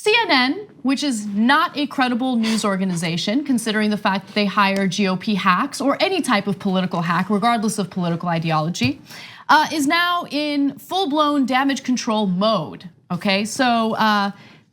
CNN, which is not a credible news organization, considering the fact that they hire GOP hacks or any type of political hack, regardless of political ideology, is now in full-blown damage control mode, okay? So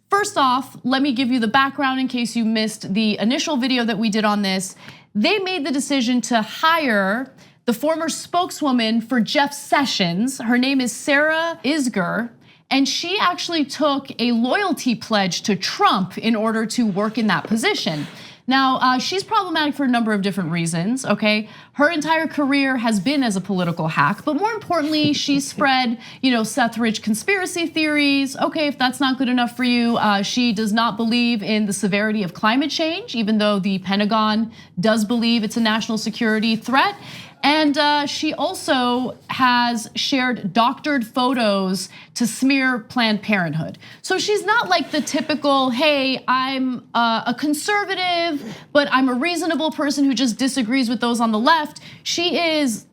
first off, let me give you the background in case you missed the initial video that we did on this. They made the decision to hire the former spokeswoman for Jeff Sessions. Her name is Sarah Isgur. And she actually took a loyalty pledge to Trump in order to work in that position. Now, she's problematic for a number of different reasons, okay? Her entire career has been as a political hack, but more importantly, she spread, Seth Rich conspiracy theories. Okay, if that's not good enough for you, she does not believe in the severity of climate change, even though the Pentagon does believe it's a national security threat. And she also has shared doctored photos to smear Planned Parenthood. So she's not like the typical, hey, I'm a conservative, but I'm a reasonable person who just disagrees with those on the left. She is,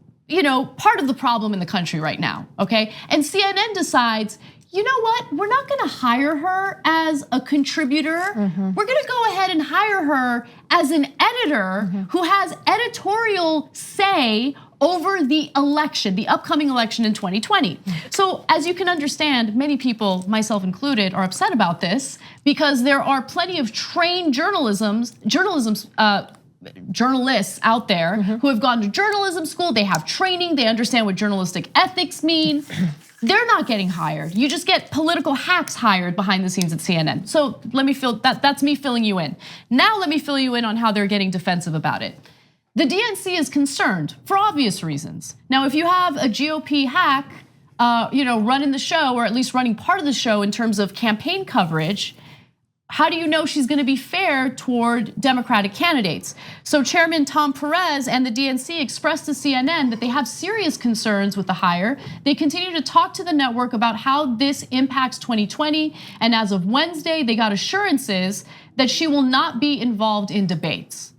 part of the problem in the country right now, okay? And CNN decides, you know what? We're not gonna hire her as a contributor. We're gonna go ahead and hire her as an editor who has editorial say over the election, the upcoming election in 2020. So as you can understand, many people, myself included, are upset about this because there are plenty of trained journalists out there who have gone to journalism school, they have training, they understand what journalistic ethics mean. They're not getting hired. You just get political hacks hired behind the scenes at CNN. So let me that's me filling you in. Now let me fill you in on how they're getting defensive about it. The DNC is concerned for obvious reasons. Now, if you have a GOP hack, running the show, or at least running part of the show in terms of campaign coverage, how do you know she's gonna be fair toward Democratic candidates? So Chairman Tom Perez and the DNC expressed to CNN that they have serious concerns with the hire. They continue to talk to the network about how this impacts 2020. And as of Wednesday, they got assurances that she will not be involved in debates.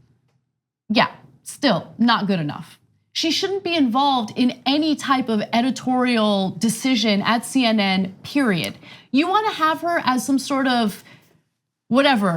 Yeah, still not good enough. She shouldn't be involved in any type of editorial decision at CNN, period. You wanna have her as some sort of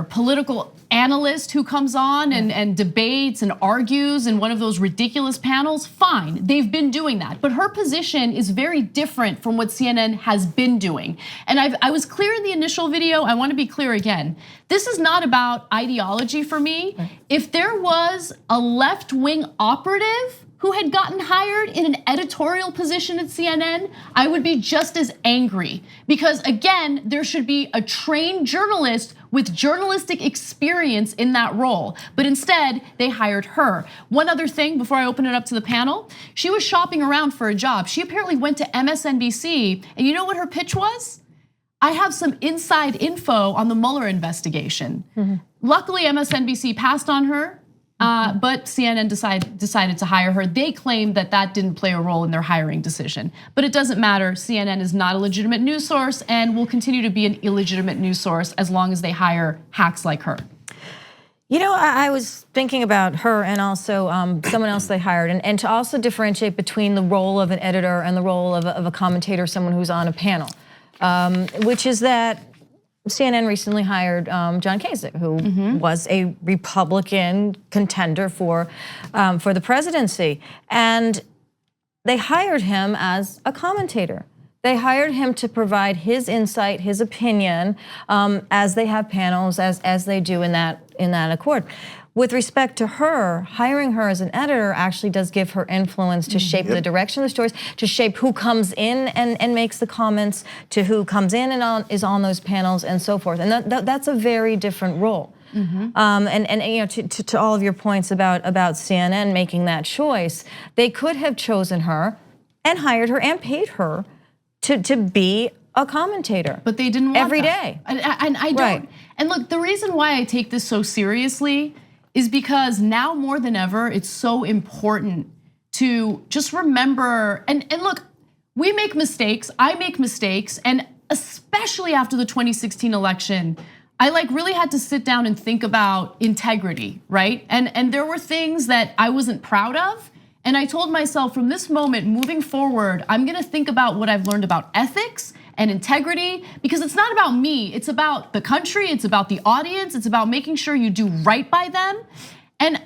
political analyst who comes on and debates and argues in one of those ridiculous panels, fine, they've been doing that. But her position is very different from what CNN has been doing. And I was clear in the initial video, I wanna be clear again. This is not about ideology for me. If there was a left-wing operative who had gotten hired in an editorial position at CNN, I would be just as angry. Because again, there should be a trained journalist with journalistic experience in that role. But instead, they hired her. One other thing before I open it up to the panel, she was shopping around for a job. She apparently went to MSNBC, and you know what her pitch was? I have some inside info on the Mueller investigation. Luckily, MSNBC passed on her. But CNN decided to hire her. They claim that didn't play a role in their hiring decision. But it doesn't matter, CNN is not a legitimate news source and will continue to be an illegitimate news source as long as they hire hacks like her. I was thinking about her and also someone else they hired, and to also differentiate between the role of an editor and the role of a commentator, someone who's on a panel, which is that CNN recently hired John Kasich, who was a Republican contender for the presidency, and they hired him as a commentator. They hired him to provide his insight, his opinion, as they have panels, as they do in that accord. With respect to her, hiring her as an editor actually does give her influence to shape the direction of the stories, to shape who comes in and makes the comments, to who comes in and is on those panels and so forth. And that's a very different role. To all of your points about CNN making that choice, they could have chosen her and hired her and paid her to be a commentator. But they didn't want every that. day. And I don't. Right. And look, the reason why I take this so seriously is because now more than ever, it's so important to just remember, and look, we make mistakes, I make mistakes, and especially after the 2016 election, I really had to sit down and think about integrity, right? And there were things that I wasn't proud of, and I told myself from this moment moving forward, I'm gonna think about what I've learned about ethics and integrity, because it's not about me, it's about the country, it's about the audience, it's about making sure you do right by them. And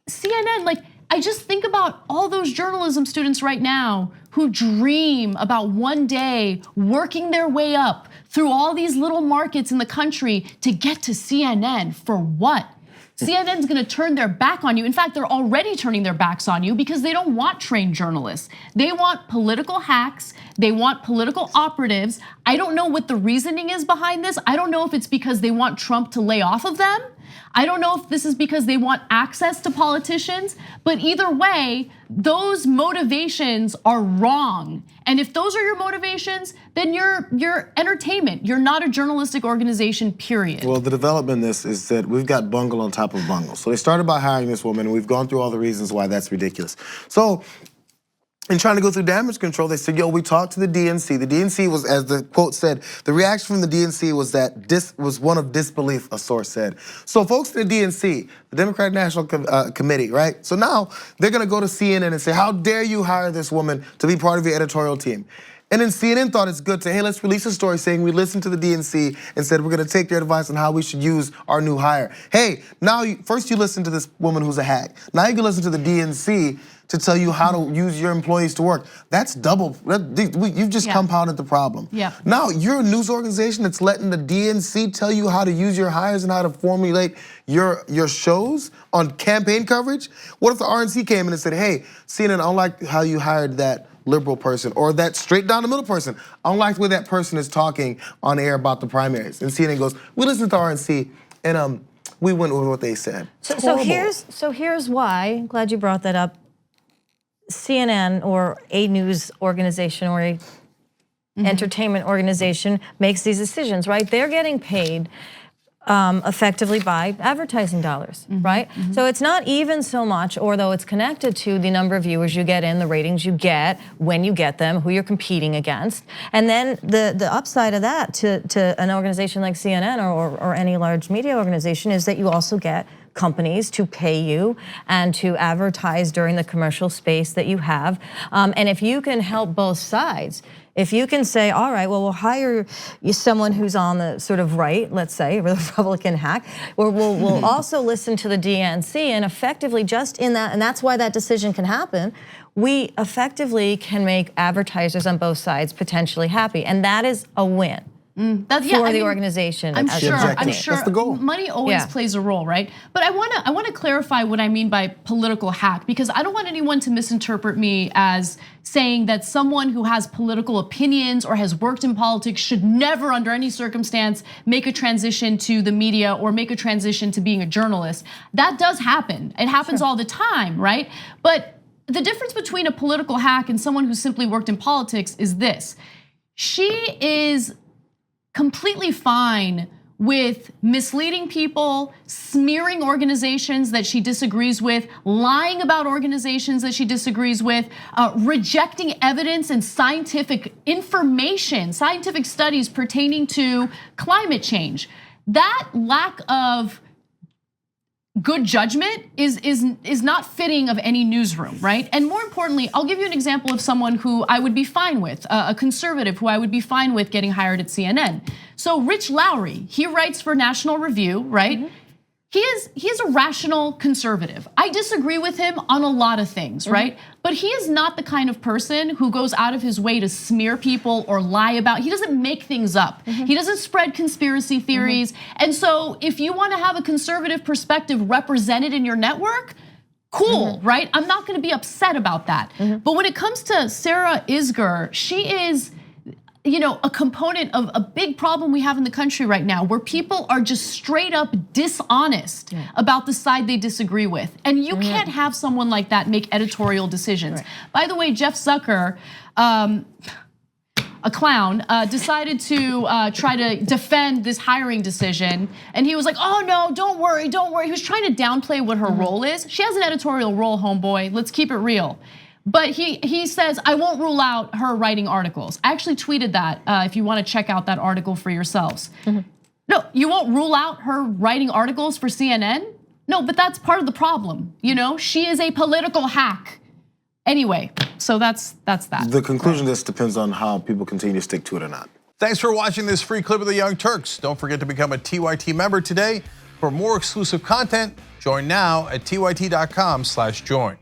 CNN, like, I just think about all those journalism students right now who dream about one day working their way up through all these little markets in the country to get to CNN. For what? CNN's gonna turn their back on you. In fact, they're already turning their backs on you because they don't want trained journalists. They want political hacks, they want political operatives. I don't know what the reasoning is behind this. I don't know if it's because they want Trump to lay off of them. I don't know if this is because they want access to politicians, but either way, those motivations are wrong. And if those are your motivations, then you're entertainment. You're not a journalistic organization, period. Well, the development in this is that we've got bungle on top of bungle. So they started by hiring this woman, and we've gone through all the reasons why that's ridiculous. So, in trying to go through damage control, they said, yo, we talked to the DNC. The DNC was, as the quote said, the reaction from the DNC was that this was one of disbelief, a source said. So folks in the DNC, the Democratic National Committee, right? So now they're gonna go to CNN and say, how dare you hire this woman to be part of your editorial team? And then CNN thought it's good to, hey, let's release a story saying we listened to the DNC and said we're gonna take their advice on how we should use our new hire. Hey, now first you listen to this woman who's a hack. Now you can listen to the DNC to tell you how to use your employees to work. That's double, you've just compounded the problem. Yeah. Now you're a news organization that's letting the DNC tell you how to use your hires and how to formulate your shows on campaign coverage? What if the RNC came in and said, hey, CNN, I don't like how you hired that liberal person or that straight down the middle person. I don't like the way that person is talking on air about the primaries. And CNN goes, we listened to the RNC and we went with what they said. So here's why, I'm glad you brought that up. CNN or a news organization or a entertainment organization makes these decisions, right? They're getting paid effectively by advertising dollars, right? So it's not even so much, although it's connected to the number of viewers you get in, the ratings you get, when you get them, who you're competing against. And then the upside of that to an organization like CNN or any large media organization is that you also get companies to pay you and to advertise during the commercial space that you have. And if you can help both sides, if you can say, all right, well, we'll hire you someone who's on the sort of right, let's say, a Republican hack, or we'll also listen to the DNC, and effectively just in that, and that's why that decision can happen, we effectively can make advertisers on both sides potentially happy, and that is a win. For the organization. I'm sure. That's the goal. Money always plays a role, right? But I wanna clarify what I mean by political hack, because I don't want anyone to misinterpret me as saying that someone who has political opinions or has worked in politics should never, under any circumstance, make a transition to the media or make a transition to being a journalist. That does happen. It happens all the time, right? But the difference between a political hack and someone who simply worked in politics is this: she is completely fine with misleading people, smearing organizations that she disagrees with, lying about organizations that she disagrees with, rejecting evidence and scientific information, scientific studies pertaining to climate change. That lack of good judgment is not fitting of any newsroom, right? And more importantly, I'll give you an example of someone who I would be fine with, a conservative who I would be fine with getting hired at CNN. So Rich Lowry, he writes for National Review, right? He is a rational conservative. I disagree with him on a lot of things, right? But he is not the kind of person who goes out of his way to smear people or lie about. He doesn't make things up. He doesn't spread conspiracy theories. And so if you want to have a conservative perspective represented in your network, cool, right? I'm not going to be upset about that. But when it comes to Sarah Isgur, she is, you know, a component of a big problem we have in the country right now, where people are just straight up dishonest about the side they disagree with. And you can't have someone like that make editorial decisions. By the way, Jeff Zucker, a clown, decided to try to defend this hiring decision. And he was like, oh no, don't worry, don't worry. He was trying to downplay what her role is. She has an editorial role, homeboy, let's keep it real. But he says, I won't rule out her writing articles. I actually tweeted that if you want to check out that article for yourselves. No, you won't rule out her writing articles for CNN? No, but that's part of the problem. You know, she is a political hack. Anyway, so that's that. The conclusion just depends on how people continue to stick to it or not. Thanks for watching this free clip of the Young Turks. Don't forget to become a TYT member today. For more exclusive content, join now at tyt.com/join.